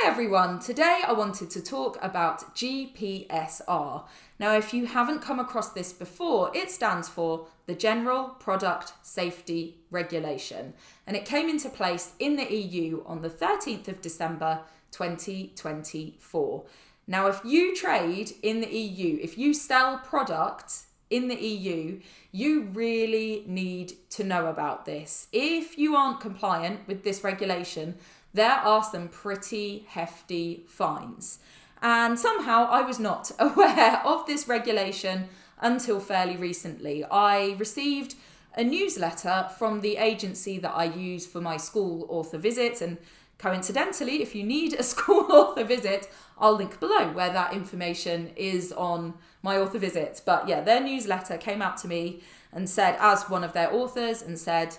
Hi everyone, today I wanted to talk about GPSR. Now if you haven't come across this before, it stands for the General Product Safety Regulation, and it came into place in the EU on the 13th of December 2024. Now if you trade in the EU, if you sell products in the EU, you really need to know about this. If you aren't compliant with this regulation, there are some pretty hefty fines. And somehow I was not aware of this regulation until fairly recently. I received a newsletter from the agency that I use for my school author visits, and coincidentally, if you need a school author visit, I'll link below where that information is on my author visits. But yeah, their newsletter came out to me and said, as one of their authors, and said,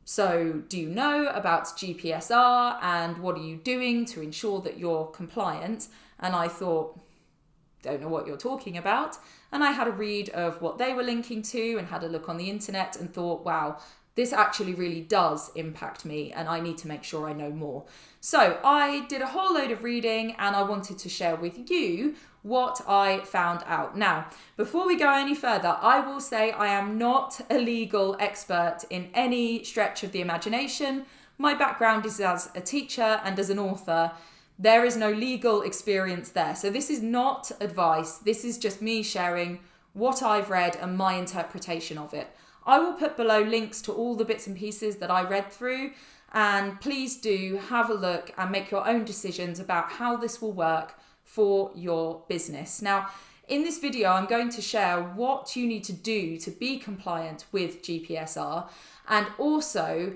so do you know about GPSR and what are you doing to ensure that you're compliant? And I thought, don't know what you're talking about. And I had a read of what they were linking to and had a look on the internet and thought, wow, this actually really does impact me and I need to make sure I know more. So I did a whole load of reading and I wanted to share with you what I found out. Now, before we go any further, I will say I am not a legal expert in any stretch of the imagination. My background is as a teacher and as an author. There is no legal experience there. So this is not advice. This is just me sharing what I've read and my interpretation of it. I will put below links to all the bits and pieces that I read through, and please do have a look and make your own decisions about how this will work for your business. Now, in this video, I'm going to share what you need to do to be compliant with GPSR and also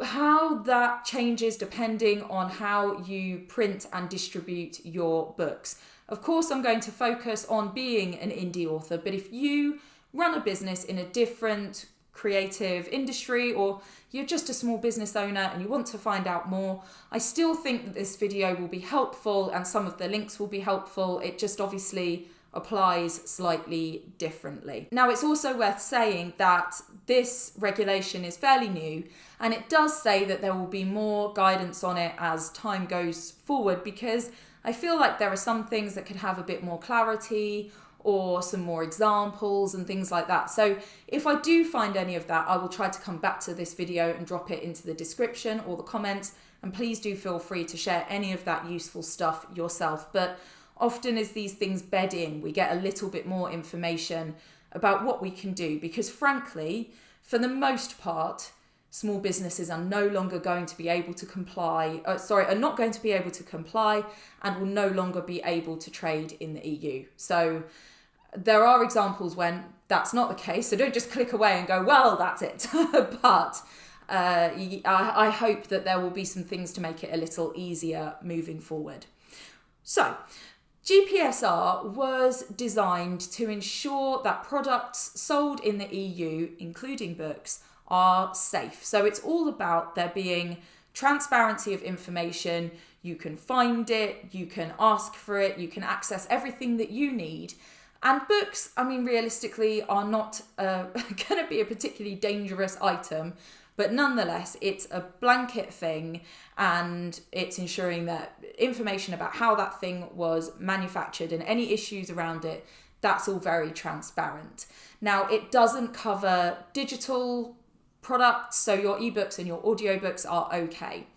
how that changes depending on how you print and distribute your books. Of course, I'm going to focus on being an indie author, but if you run a business in a different creative industry or you're just a small business owner and you want to find out more, I still think that this video will be helpful and some of the links will be helpful. It just obviously applies slightly differently. Now, it's also worth saying that this regulation is fairly new and it does say that there will be more guidance on it as time goes forward, because I feel like there are some things that could have a bit more clarity or some more examples and things like that. So if I do find any of that, I will try to come back to this video and drop it into the description or the comments. And please do feel free to share any of that useful stuff yourself. But often as these things bed in, we get a little bit more information about what we can do, because frankly, for the most part, small businesses are no longer going to be able to are not going to be able to comply and will no longer be able to trade in the EU. So there are examples when that's not the case. So don't just click away and go, well, that's it. But I hope that there will be some things to make it a little easier moving forward. So GPSR was designed to ensure that products sold in the EU, including books, are safe. So it's all about there being transparency of information. You can find it, you can ask for it, you can access everything that you need. And books, I mean, realistically are not going to be a particularly dangerous item, but nonetheless, it's a blanket thing and it's ensuring that information about how that thing was manufactured and any issues around it, that's all very transparent. Now, it doesn't cover digital products, so your ebooks and your audiobooks are okay.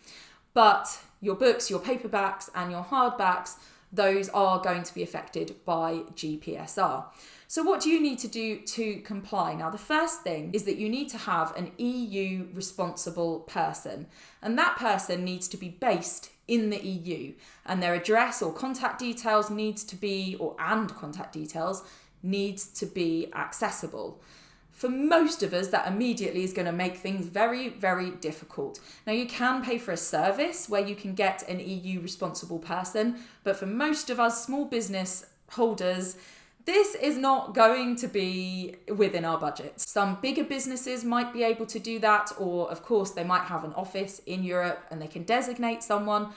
But your books, your paperbacks and your hardbacks, those are going to be affected by GPSR. So what do you need to do to comply? Now, the first thing is that you need to have an EU responsible person, and that person needs to be based in the EU, and their address or contact details needs to be accessible. For most of us, that immediately is going to make things very, very difficult. Now, you can pay for a service where you can get an EU responsible person, but for most of us small business holders, this is not going to be within our budgets. Some bigger businesses might be able to do that, or of course they might have an office in Europe and they can designate someone,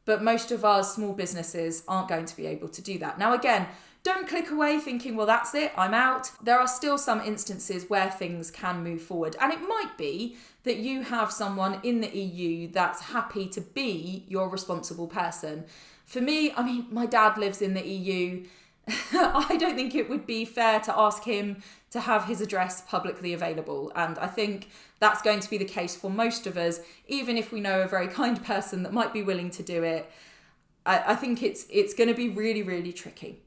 but most of our small businesses aren't going to be able to do that. Now, again, don't click away thinking, well, that's it, I'm out. There are still some instances where things can move forward. And it might be that you have someone in the EU that's happy to be your responsible person. For me, I mean, my dad lives in the EU. I don't think it would be fair to ask him to have his address publicly available. And I think that's going to be the case for most of us, even if we know a very kind person that might be willing to do it. I think it's going to be really, really tricky.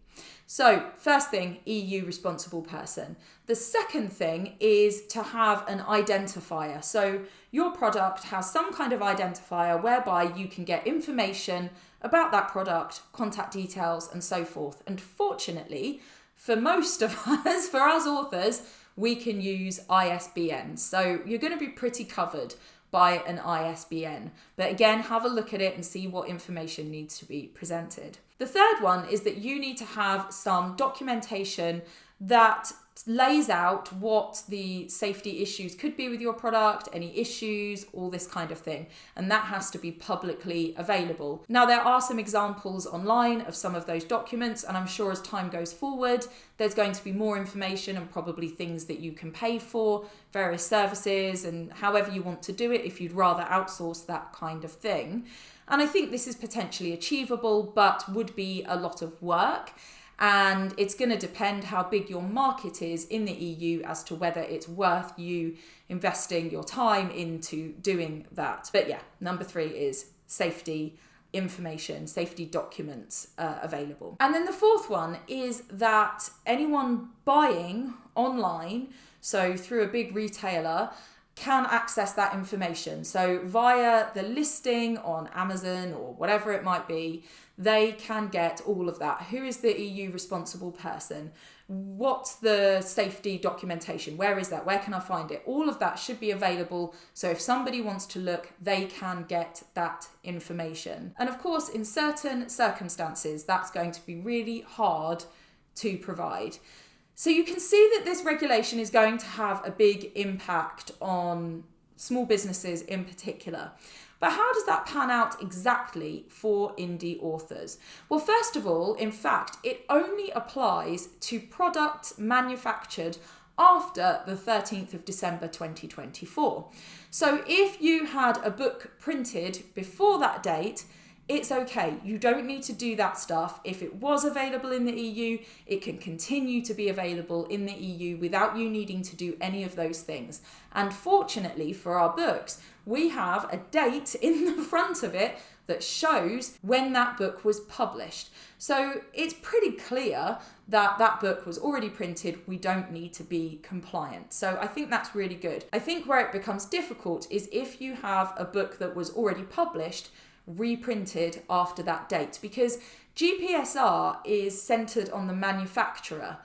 So first thing, EU responsible person. The second thing is to have an identifier. So your product has some kind of identifier whereby you can get information about that product, contact details, and so forth. And fortunately, for most of us, for us authors, we can use ISBNs. So you're going to be pretty covered by an ISBN. But again, have a look at it and see what information needs to be presented. The third one is that you need to have some documentation that lays out what the safety issues could be with your product, any issues, all this kind of thing. And that has to be publicly available. Now, there are some examples online of some of those documents, and I'm sure as time goes forward, there's going to be more information and probably things that you can pay for, various services, and however you want to do it if you'd rather outsource that kind of thing. And I think this is potentially achievable, but would be a lot of work. And it's going to depend how big your market is in the EU as to whether it's worth you investing your time into doing that. But yeah, number 3 is safety information, safety documents available. And then the fourth one is that anyone buying online, so through a big retailer, can access that information. So via the listing on Amazon or whatever it might be, they can get all of that. Who is the EU responsible person? What's the safety documentation? Where is that? Where can I find it? All of that should be available. So if somebody wants to look, they can get that information. And of course, in certain circumstances, that's going to be really hard to provide. So you can see that this regulation is going to have a big impact on small businesses in particular. But how does that pan out exactly for indie authors? Well, first of all, in fact, it only applies to products manufactured after the 13th of December 2024. So if you had a book printed before that date, it's okay. You don't need to do that stuff. If it was available in the EU, it can continue to be available in the EU without you needing to do any of those things. And fortunately for our books, we have a date in the front of it that shows when that book was published. So it's pretty clear that that book was already printed. We don't need to be compliant. So I think that's really good. I think where it becomes difficult is if you have a book that was already published reprinted after that date, because GPSR is centered on the manufacturer.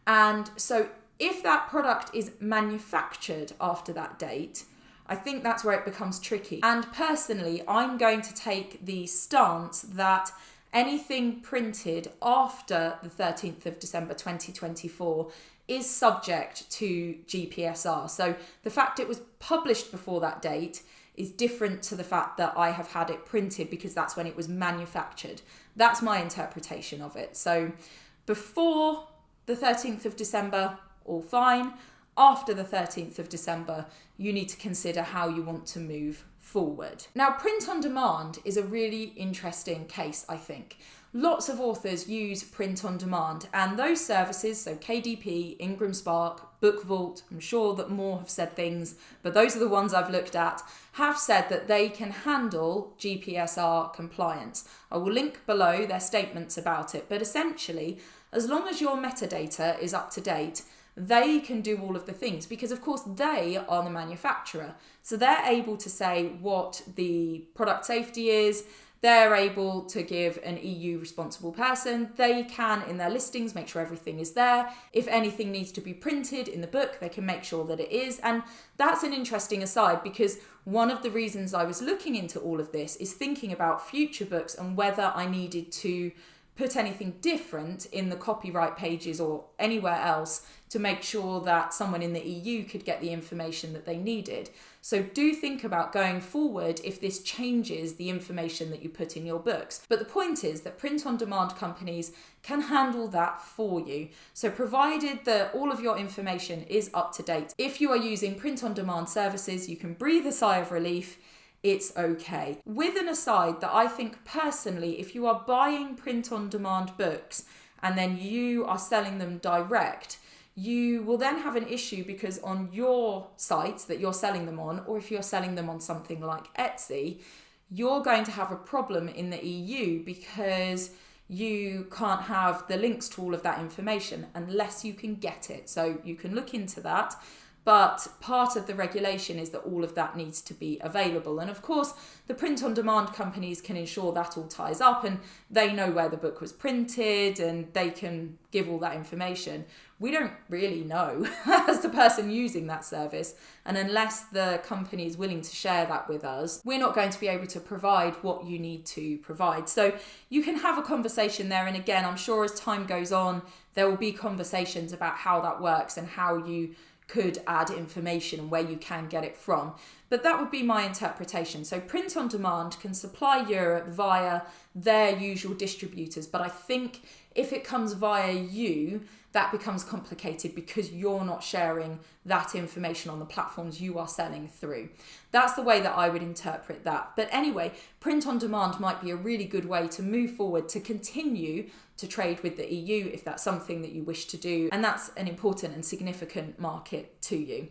And so if that product is manufactured after that date, I think that's where it becomes tricky. And personally, I'm going to take the stance that anything printed after the 13th of December 2024 is subject to GPSR. So the fact it was published before that date is different to the fact that I have had it printed because that's when it was manufactured. That's my interpretation of it. So before the 13th of December, all fine. After the 13th of December, you need to consider how you want to move forward. Now, print on demand is a really interesting case, I think. Lots of authors use print on demand, and those services, so KDP, Ingram Spark, Book Vault, I'm sure that more have said things, but those are the ones I've looked at, have said that they can handle GPSR compliance. I will link below their statements about it, but essentially, as long as your metadata is up to date, they can do all of the things because, of course, they are the manufacturer. So they're able to say what the product safety is. They're able to give an EU responsible person. They can, in their listings, make sure everything is there. If anything needs to be printed in the book, they can make sure that it is. And that's an interesting aside because one of the reasons I was looking into all of this is thinking about future books and whether I needed to put anything different in the copyright pages or anywhere else to make sure that someone in the EU could get the information that they needed. So do think about going forward if this changes the information that you put in your books. But the point is that print-on-demand companies can handle that for you. So provided that all of your information is up to date, if you are using print-on-demand services, you can breathe a sigh of relief. It's okay. With an aside that I think personally, if you are buying print-on-demand books and then you are selling them direct, you will then have an issue because on your sites that you're selling them on, or if you're selling them on something like Etsy, you're going to have a problem in the EU because you can't have the links to all of that information unless you can get it. So you can look into that. But part of the regulation is that all of that needs to be available. And of course, the print-on-demand companies can ensure that all ties up and they know where the book was printed and they can give all that information. We don't really know as the person using that service. And unless the company is willing to share that with us, we're not going to be able to provide what you need to provide. So you can have a conversation there. And again, I'm sure as time goes on, there will be conversations about how that works and how you could add information and where you can get it from. But that would be my interpretation. So print on demand can supply Europe via their usual distributors. But I think if it comes via you, that becomes complicated because you're not sharing that information on the platforms you are selling through. That's the way that I would interpret that. But anyway, print on demand might be a really good way to move forward, to continue to trade with the EU if that's something that you wish to do. And that's an important and significant market to you.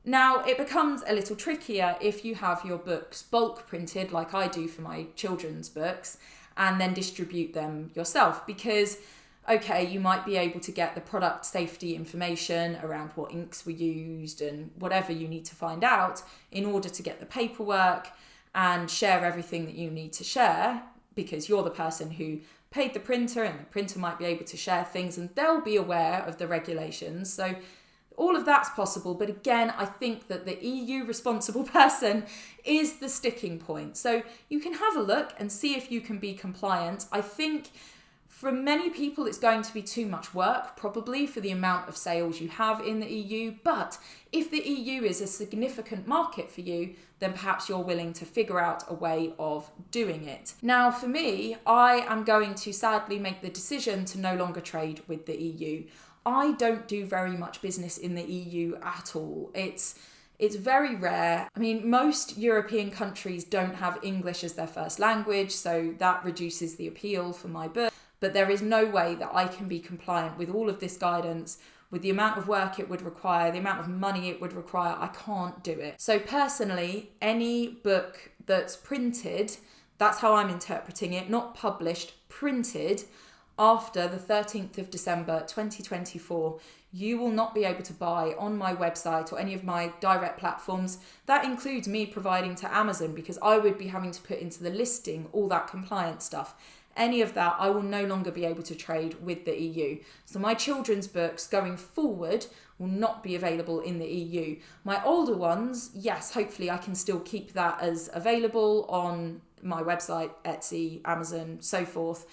Now, it becomes a little trickier if you have your books bulk printed, like I do for my children's books, and then distribute them yourself because okay, you might be able to get the product safety information around what inks were used and whatever you need to find out in order to get the paperwork and share everything that you need to share because you're the person who paid the printer and the printer might be able to share things and they'll be aware of the regulations. So all of that's possible. But again, I think that the EU responsible person is the sticking point. So you can have a look and see if you can be compliant. I think for many people, it's going to be too much work, probably, for the amount of sales you have in the EU. But if the EU is a significant market for you, then perhaps you're willing to figure out a way of doing it. Now, for me, I am going to sadly make the decision to no longer trade with the EU. I don't do very much business in the EU at all. It's very rare. I mean, most European countries don't have English as their first language, so that reduces the appeal for my book. But there is no way that I can be compliant with all of this guidance, with the amount of work it would require, the amount of money it would require. I can't do it. So personally, any book that's printed, that's how I'm interpreting it, not published, printed after the 13th of December 2024, you will not be able to buy on my website or any of my direct platforms. That includes me providing to Amazon because I would be having to put into the listing all that compliance stuff. Any of that, I will no longer be able to trade with the EU. So my children's books going forward will not be available in the EU. My older ones, yes, hopefully I can still keep that as available on my website, Etsy, Amazon, so forth.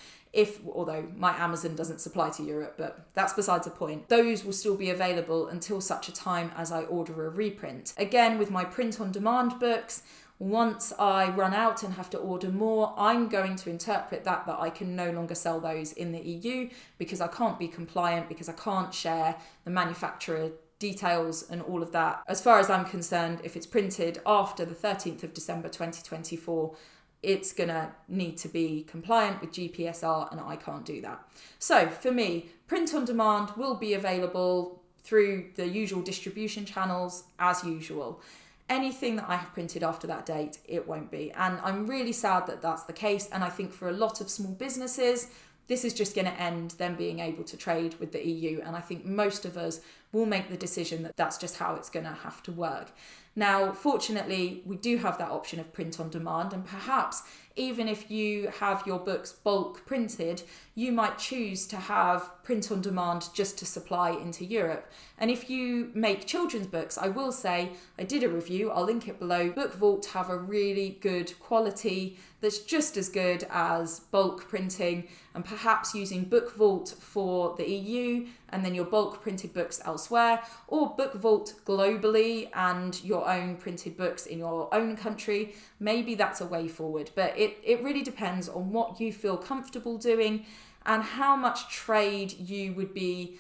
Although my Amazon doesn't supply to Europe, but that's besides the point. Those will still be available until such a time as I order a reprint. Again, with my print-on-demand books, once I run out and have to order more, I'm going to interpret that I can no longer sell those in the EU because I can't be compliant, because I can't share the manufacturer details and all of that. As far as I'm concerned, if it's printed after the 13th of December 2024, it's going to need to be compliant with GPSR and I can't do that. So for me, print on demand will be available through the usual distribution channels as usual. Anything that I have printed after that date, it won't be. And I'm really sad that that's the case. And I think for a lot of small businesses, this is just going to end them being able to trade with the EU. And I think most of us will make the decision that that's just how it's going to have to work. Now, fortunately, we do have that option of print on demand, and perhaps even if you have your books bulk printed, you might choose to have print on demand just to supply into Europe. And if you make children's books, I will say, I did a review, I'll link it below. Book Vault have a really good quality that's just as good as bulk printing, and perhaps using Book Vault for the EU and then your bulk printed books elsewhere, or Book Vault globally and your own printed books in your own country. Maybe that's a way forward, but it really depends on what you feel comfortable doing and how much trade you would be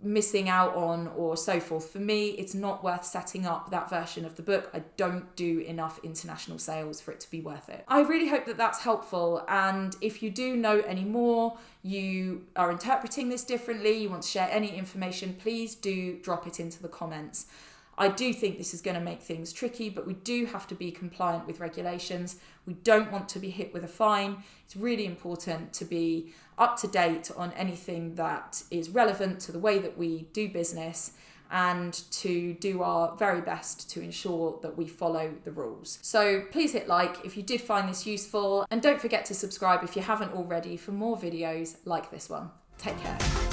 missing out on or so forth. For me, it's not worth setting up that version of the book. I don't do enough international sales for it to be worth it. I really hope that that's helpful, and if you do know any more, you are interpreting this differently, you want to share any information, please do drop it into the comments. I do think this is going to make things tricky, but we do have to be compliant with regulations. We don't want to be hit with a fine. It's really important to be up to date on anything that is relevant to the way that we do business, and to do our very best to ensure that we follow the rules. So please hit like if you did find this useful, and don't forget to subscribe if you haven't already for more videos like this one. Take care.